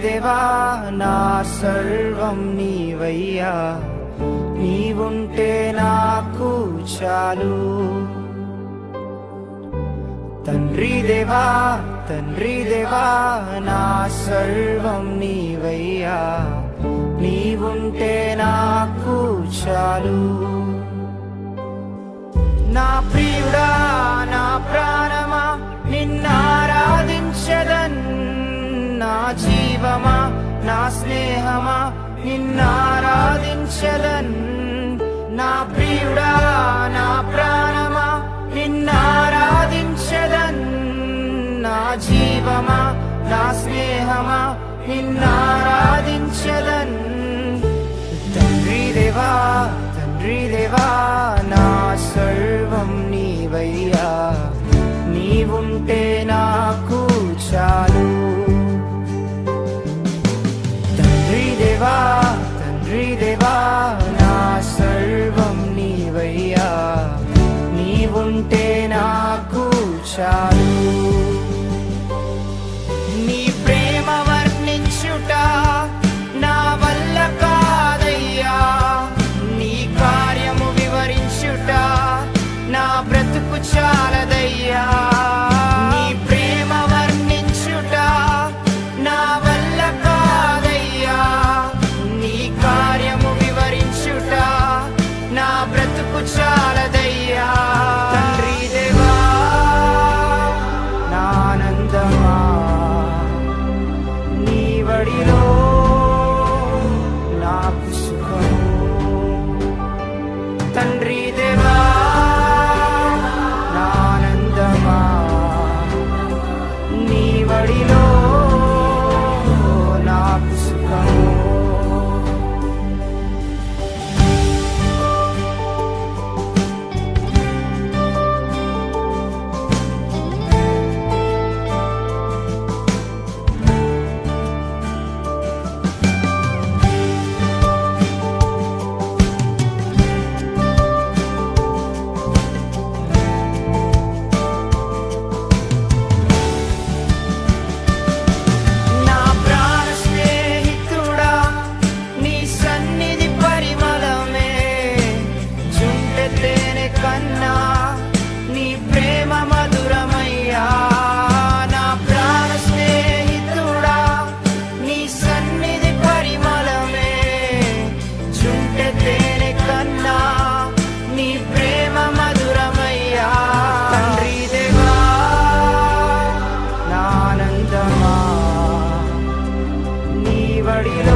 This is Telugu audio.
దేవా నా సర్వం నీవయ్యా, నీవుంటే నాకు చాలు. తండ్రి దేవా నా సర్వం నీవయ్యా, నీవుంటే నాకు చాలు. నా ప్రియుడా నా ప్రాణమా నిన్నారాధించెదన్, నా జీవమా నా స్నేహమా నిన్నారాధించెదన్. నా ప్రియుడా నా ప్రాణమా నిన్నారాధించెదన్, నా జీవమా నా స్నేహమా నిన్నారాధించెదన్. తండ్రి దేవా నా సర్వం నీవయ్యా, నీవుంటే నాకు చాలు. తండ్రి దేవా నా సర్వం నీవయ్యా, నీవుంటే నాకు చాలు. నీ ప్రేమ వర్ణించుట నా వల్ల కాదయ్యా, నీ కార్యము వివరించుట నా బ్రతుకు చాలదయ్యా. నీ ప్రేమ వర్ణించుట నా వల్ల కాదయ్యా, నీ కార్యము వివరించుట నా బ్రతుకు చాలదయ్యా. తండ్రి దేవా నా ఆనందమా, నీ వడిలో నాకు సుఖము. తండ్రి దేవా నా ఆనందమా, నీ వడిలో నాకు సుఖము. నీ ప్రేమ మధురమయ్యా, నా ప్రాణ స్నేహితుడా, నీ సన్నిధి పరిమళమే చుంటె తేనె కన్నా, నీ ప్రేమ మధురమయ్యా. తండ్రి దేవా నా ఆనందమా, నీ వడిలో